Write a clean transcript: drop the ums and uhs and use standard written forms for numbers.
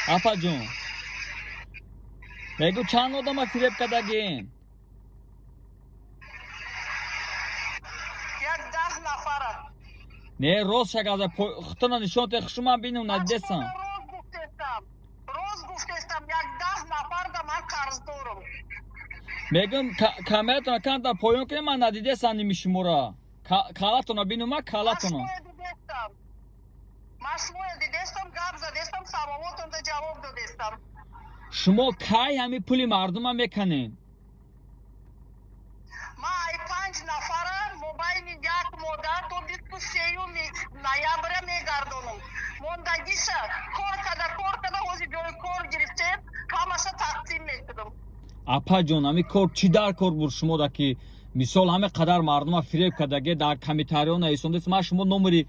Apa jun. Begu çan odama fireb kadagin. Як 10 нафара. Ne roz şakaza xtına nişon te xşuma binu na desan. Роз гуфтестам, як 10 нафар да ман қарздорам. Begum kameratona kanda poyon kene man nadide sanmışım ora. Kalatona binuma kalatona. Машмоя дидестам, гап задестам, самолотонда ҷавоб додестам. Şumo kay hami puli marduma mekanin. Ма ай 5 нафара мобайли як модар то 23 ноябра мегардонам. Мондагиша кор када ҳозир ҷои кор гирифтем, ҳамаша тақсим мекунам. Apa jon hami kor çidar kor bur şumo da ki misol hame kadar marduma fireb kadage da kamitariona isondes ma şumo nomeri